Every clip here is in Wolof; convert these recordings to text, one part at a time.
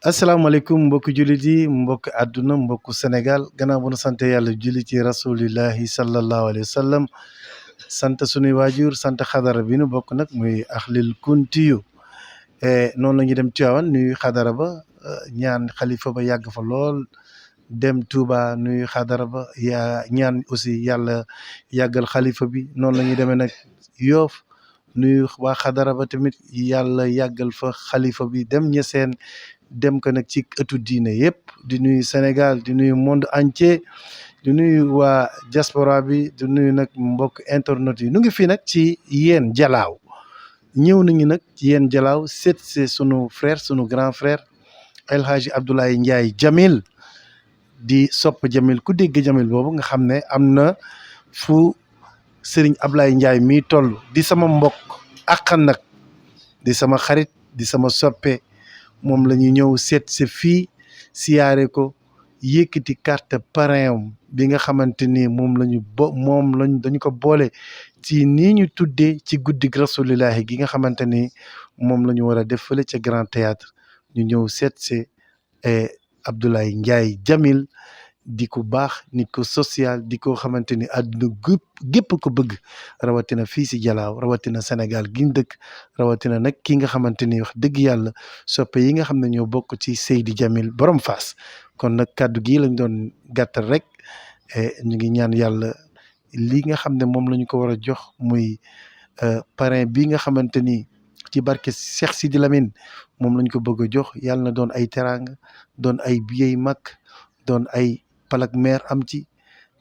asalaamaaleykum mbokki jullit yi mbokki àdduna mbokku Sénégal gannaaw bu nu sant yàlla julli ci rasulillahi sallallahu alayhi wa sallam sant sunuy waajur sant xadara bi nu bokk nag muy axlil kuntiyu noonu la ñuy dem Tiwaawan nuyu xadara ba ñaan xalifa ba yàgg fa lool dem Touba nuyu xadara ba ñaan aussi yàlla yàggal xalifa bi noonu la ñuy demee nag Yoof nuyu waa xadara ba tamit yàlla yàggal fa xalifa bi dem Ñaseen dem ko nag ci ëttu diine yëpp di nuyu Sénégal di nuyu monde entier di nuyu waa diaspora bi di nuyu nag mbokk internet yi nu ngi fii nag ci Yène Dialaw ñëw nañu nag ci Yène Dialaw seet see sunu frère sunu grand frère El Hadji Abdoulaye Ndiaye Jamil di sopp Jamil ku dégg Jamil boobu nga xam ne am na fu Serigne Ablaye Ndiaye mii toll di sama mbokk àqan nag di sama xarit di sama soppe moom la ñu ñëw seet si fii siyaare ko yëkkati carte parrain bi nga xamante ni moom dañu ko boole ci nii ñu tuddee ci guddig rasulillahi gi nga xamante ni moom la ñu war a def fële ca Grand Théâtre ñu ñëw seet si Abdoulaye Ndiaye Jamil di ko baax nit ko social di ko xamante ni àdduna gépp ko bëgg rawatina fii si Dialaw rawatina Sénégal gi ñu dëkk rawatina nag ki nga xamante ni wax dëgg yàlla soppe yi nga xam ne ñoo bokk ci Seydi Jamil borom Fass kon nag kàddu gi lañ doon gàttal rek ñu ngi ñaan yàlla li nga xam ne moom la ñu ko war a jox muy parrain bi nga xamante ni ci barke Cheikh Sidi Lamine moom lañ ko bëgg a jox yàlla na doon ay teraanga doon ay biyey mag doon ay palak maire am ci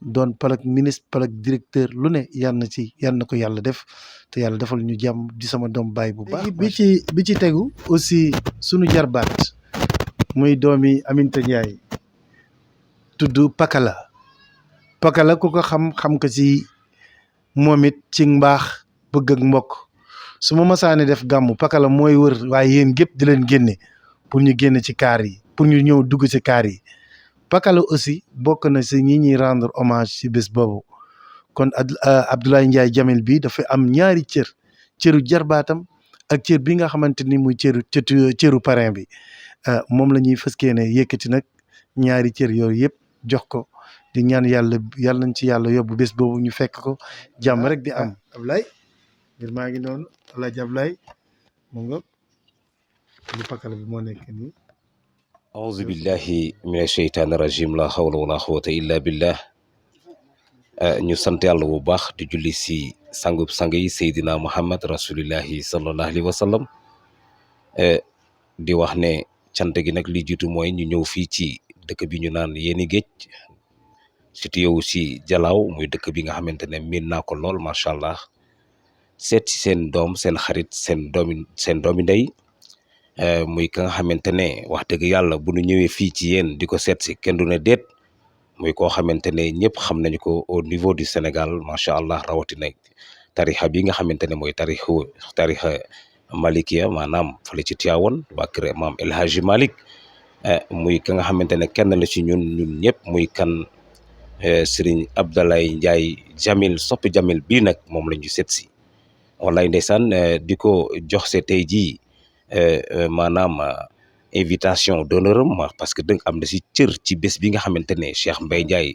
doon palak ministre palak directeur lu ne yàlla na ko yàlla def te yàlla defal ñu jàmm di sama doom baay bu baax. bi ci tegu aussi sunu jarbaat muy doomi Aminta Ndiaye tudd Pakala ku ko xam ko ci moom it ci mbaax bëgg ak mbokk su ma masaane def gàmmu Pakala mooy wër waaye yéen gépp di leen génne pour ñu génn ci kaar yi pour ñu ñëw dugg ci kaar yi Pakala aussi bokk na si ñi ñuy rendre hommage ci bés boobu kon Abdoulaye Ndiaye Jamil bi dafa am ñaari cëru jarbaatam ak cër bi nga xamante ni muy cëru parrain bi moom la ñuy fas yéene yëkkati nag ñaari cër yooyu yëpp jox ko di ñaan yàlla nañ ci yàlla yóbbu bés boobu ñu fekk ko jàmm rek di am. Ablaye ngir maa ngi noonu Alaaji Ablaye mu nga lu Pakala bi moo nekk nii. auzu billahi mina sheytaani rajim la hawla wala quwwata illa billah ñu sant yàlla bu baax di julli si sangub sang yi Seydina Muhammad rasulillahi sallallahu alayhi wa sallam di wax ne cant gi nag li jiitu mooy ñu ñëw fii ci dëkk bi ñu naan Yéni Géej surtout yow si Dialaw muy dëkk bi nga xamante ne miin naa ko lool macha allah seet si seen doom seen xarit seen doomi ndey muy ka nga xamante ne wax dëgg yàlla bu ñu ñëwee fii ci yéen di ko seet si kenn du ne déet muy koo xamante ne ñëpp xam nañu ko au niveau du Sénégal macha allah rawatina tarixa bi nga xamante ne mooy tarixa malikiya maanaam fële ci Tiwaawan waa kër maam El Hadji Malick muy ka nga xamante ne kenn la ci ñun ñëpp muy kan Serigne Abdoulaye Ndiaye Jamil soppi Jamil bii nag moom la ñu seet si wallaay ndeysaan di ko jox se tey jii maanaam invitation d'honneur am parce que dëgg am na si cër ci bés bi nga xamante ne Cheikh Mbaye Ndiaye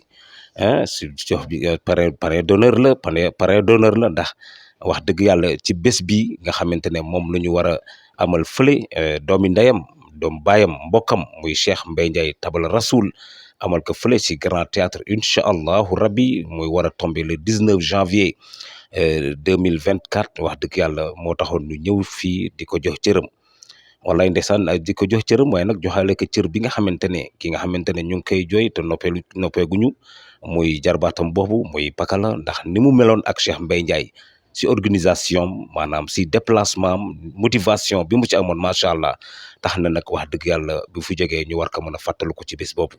si jox bi parrain d'honneur la parrain d'honneur la ndax wax dëgg yàlla ci bés bi nga xamante ne moom la ñu war a amal fële doomi ndeyam doom baayam mbokkam muy Cheikh Mbaye Ndiaye tabal rasoul amal ko fële ci Grand Théâtre incha allahu rabbi muy war a tomber le 19 janvier 2024 wax dëgg yàlla moo taxoon ñu ñëw fii di ko jox cëram wallaay ndeysaan di ko jox cëram waaye nag joxaale ko cër bi nga xamante ne ki nga xamante ne ñu ngi koy jooy te noppeeguñu muy jarbaatam boobu muy Pakala ndax ni mu meloon ak Cheikh Mbaye Ndiaye si organisation maanaam si déplacement motivation bi mu ci amoon macha allah tax na nag wax dëgg yàlla bu fi jógee ñu war ko mën a fàttalu ko ci bés boobu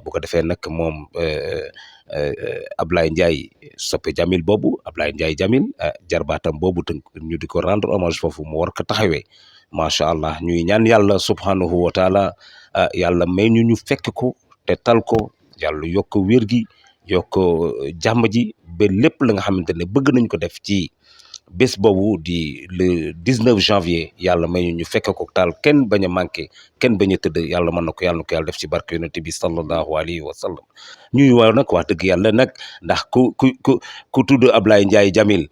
bu ko defee nag moom Ablaye Ndiaye soppe Jamil boobu Ablaye Ndiaye Jamil jarbaatam boobu tënk ñu di ko rendre hommage foofu mu war ko taxawee macha allah ñuy ñaan yàlla subhanahu wa taala yàlla may ñu fekk ko te tal ko yàlla yokk wér gi yokk jàmm ji ba lépp la nga xamante ne bëgg nañ ko def ci bés boobu di le 19 janvier yàlla may ñu fekk ko taal kenn bañ a manqué kenn bañ a tëdd yàlla mën na ko yàlla def ci barke yonent bi sallallahu alayhi wa sallam ñuy waaw nag wax dëgg yàlla nag ndax ku tudd Ablaye Ndiaye Jamil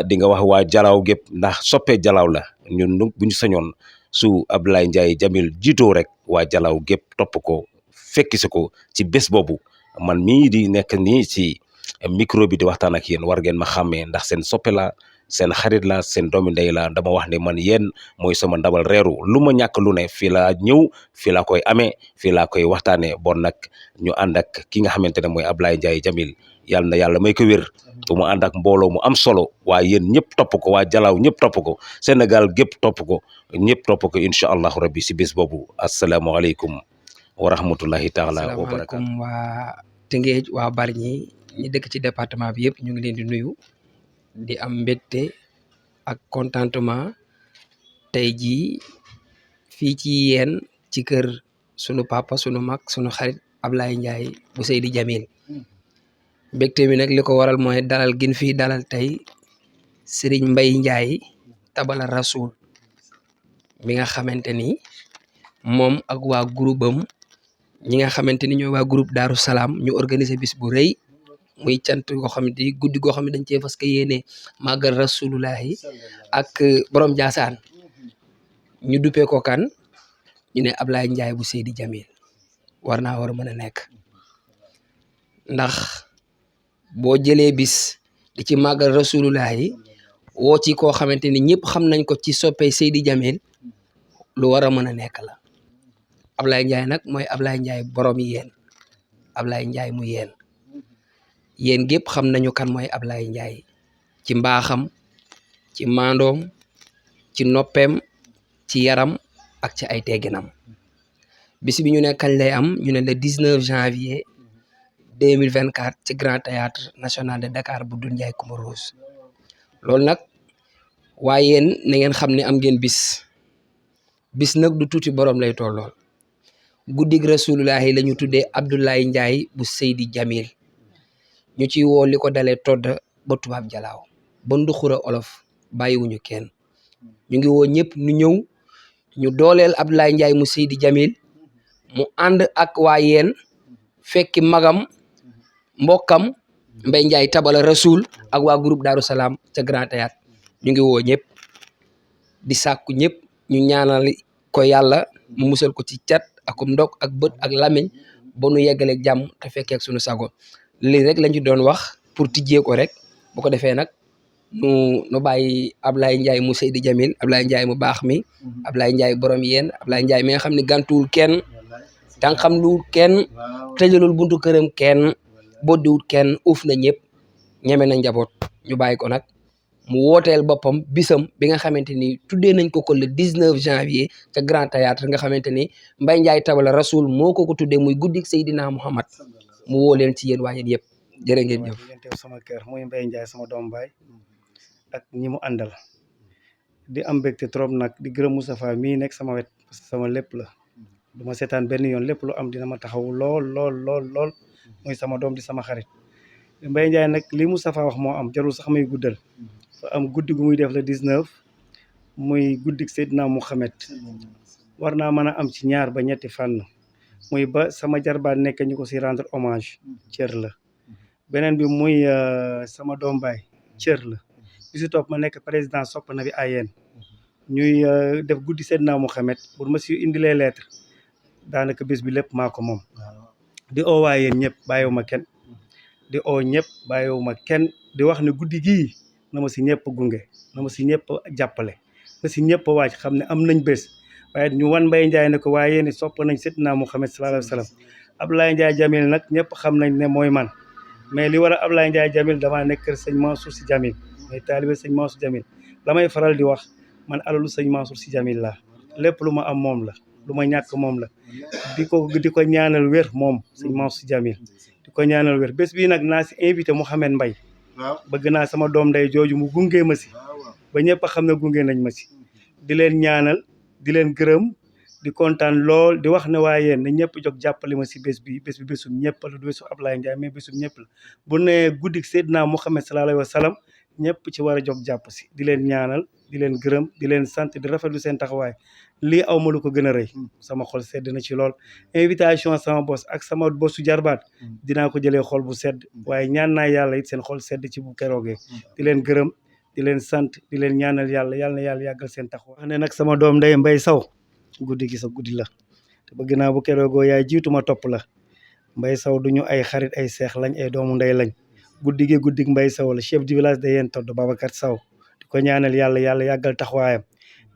di nga wax waa Jalaaw gépp ndax soppee Jalaaw la ñun bu ñu sañoon su Ablaye Ndiaye Jamil jiitoo rek waa Jalaaw gépp topp ko fekki si ko ci bés boobu man mii di nekk nii ci micro bi di waxtaan ak yéen war ngeen ma xàmmee ndax seen soppe la seen xarit la seen doomi ndey la dama wax ne man yéen mooy sama ndabal reeru lu ma ñàkk lu ne fii laa ñëw fii laa koy amee fii laa koy waxtaanee bon nag ñu ànd ak ki nga xamante ne mooy Ablaye Ndiaye Jamil yàlla na yàlla may ko wér ba mu ànd ak mbooloo mu am solo waa yéen ñëpp topp ko waa Jalaaw ñëpp topp ko Sénégal gépp topp ko ñëpp topp ko incha allahu rabbi si bés boobu asalaamaaleykum wa rahmatullahi taala wa barakaatu. asalaamaaleykum waa Tëngéej waa Bargny ñi dëkk ci département bi yëpp ñu ngi leen di nuyu di am mbégte ak contentement tey jii fii ci yéen ci kër sunu papa sunu mag sunu xarit Ablaye Ndiaye bu Seydi Jamil mbégte mi nag li ko waral mooy dalal gin fii dalal tey Serigne Mbaye Ndiaye Tabala Rasoul mi nga xamante ni moom ak waa groupe am ñi nga xamante ni ñooy waa groupe Daaru Salaam ñu organiser bis bu rëy muy cant goo xam ne guddi goo xam ne dañ cee fas yéene màggal rasulullahi ak borom Jaasaan ñu duppee ko kan ñu ne Ablaye Ndiaye bu Seydi Jamil war a mën a nekk ndax boo jëlee bis di ci màggal rasulullahi woo ci koo xamante ni ñëpp xam nañ ko ci soppee Seydi Jamil lu war a mën a nekk la Ablaye Ndiaye nag mooy Ablaye Ndiaye borom yéen Ablaye Ndiaye mu yéen yéen gépp xam nañu kan mooy Ablaye Ndiaye ci mbaaxam ci maandoom ci noppeem ci yaram ak ci ay tegginam bis bi ñu ne kañ lay am ñu ne le 19 janvier 2024 ci Grand Théâtre National de Dakar bu Doudou Ndiaye Coumba Rose loolu nag waaye yéen na ngeen xam ne am ngeen bis nag du tuuti borom lay tollool guddig rasulullahi la ñu tuddee Abdoulaye Ndiaye bu Seydi Jamil ñu ci woo li ko dalee todd ba tubaab jalaaw ba nduxura olof bàyyiwuñu kenn ñu ngi woo ñëpp ñu ñëw ñu dooleel Abdoulaye Ndiaye mu Seydi Jamil mu ànd ak waa yéen fekki magam mbokkam Mbaye Ndiaye Tabala Rasoul ak waa groupe Daaru Salaam ca Grand Théâtre ñu ngi woo ñëpp di sàkku ñëpp ñu ñaanal ko yàlla mu musal ko ci cat akum ndok ak bët ak lamiñ ba nu yeggaleeg jàmm te fekkee ak sunu sago lii rek lañ ci doon wax pour tijjee ko rek bu ko defee nag nu bàyyi Ablaye Ndiaye mu Seydi Jamil Ablaye Ndiaye mu baax mi Ablaye Ndiaye borom yéen Ablaye Ndiaye mi nga xam ne gàntuwul kenn tànqam luwul kenn tëjalul buntu këram kenn boddiwul kenn uuf na ñëpp ñeme na njaboot ñu bàyyi ko nag mu wooteel boppam bisam bi nga xamante ni tuddee nañ ko le 19 janvier ca Grand Théâtre nga xamante ni Mbaye Ndiaye Tabala Rasoul moo ko tuddee muy guddik Seydina Muhammad mu woo leen ci yéen waa yéen yëpp jërë ngeen jëf. teew sama kër muy Mbaye Ndiaye sama doom baay ak ñi mu àndal di am mbégte trop nag di gërëm Moustapha mii nekk sama wet parce que sama lépp la du ma seetaan benn yoon lépp lu am dina ma taxaw lool muy sama doom di sama xarit Mbaye Ndiaye nag li Moustapha wax moo am jarul sax may guddal fa am guddi gu muy def le 19 muy guddik Seydina Mouhamed war naa mën a am ci ñaar ba ñetti fànn muy ba sama jarbaat nekk ñu ko si rendre hommage cër la beneen bi muy sama doom baay cër la bi si topp ma nekk président sopp na bi ayeen ñuy def guddi Seydina Mouhamed pour ma si indilee lettre daanaka bés bi lépp maa ko moom di oo waa yéen ñëpp bàyyiwuma kenn di oo ñëpp bàyyiwuma kenn di wax ne guddi gii na ma si ñëpp gunge na ma si ñëpp jàppale na si ñëpp waaj xam ne am nañ bés waaye ñu wan Mbaye Ndiaye ne ko waaye yéen sopp nañ Seydina Mouhamed sallallahu alayhi wa sallam Ablaye Ndiaye Jamil nag ñëpp xam nañ ne mooy man mais li war a Ablaye Ndiaye Jamil damaa nekk kër sëñ Mansour Sy Jamil mooy taalibe sëñ Mansour Jamil la may faral di wax man alalu sëñ Mansour Sy Jamil laa lépp lu ma am moom la lu ma ñàkk moom la di ko ñaanal wér moom sëñ Mansour Sy Jamil di ko ñaanal wér bés bii nag naa si invité Mouhamed Mbaye bëgg naa sama doom nday jooju mu gunge ma si ba ñëpp a xam ne gunge nañ ma si di leen ñaanal di leen gërëm di kontaan lool di wax ne waaye yéen ne ñëpp jóg jàppale ma si bés bi bésum ñëpp la du bésu Ablaye Ndiaye mais bésum ñëpp la bu ne guddik Seydina Mouhamed sallallahu alayhi wa sallam ñëpp ci war a jóg jàpp si di leen ñaanal di leen gërëm di leen sant di rafetlu seen taxawaay lii aw ma lu ko gën a rëy sama xol sedd na ci lool invitation sama bos ak sama bosu jarbaat dinaa ko jëlee xol bu sedd waaye ñaan naa yàlla it seen xol sedd ci bu keroogee di leen gërëm di leen sant di leen ñaanal yàlla na yàlla yàggal seen taxawaay wax ne nag sama doom ndey Mbay Saw guddi gi sa guddi la te bëgg naa bu keroogoo yaay jiitu ma topp la Mbay Saw duñu ay xarit ay seex lañ ay doomu ndey lañ guddi gi guddig Mbay Saw la chef du village de Yène Todd Babacar Saw di ko ñaanal yàlla yàggal taxawaayam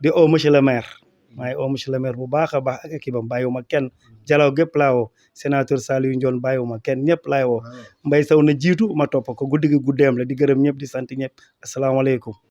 di oo monsieur le maire maa ngi oo monsieur le maire bu baax a baax ak équipe am bàyyiwuma kenn jalaw gépp laa woo sénateur Saliou Ndione bàyyiwuma kenn ñëpp laay woo Mbay Saw na jiitu ma topp ko guddi gi guddeem la di gërëm ñëpp di sant ñëpp asalaamaaleykum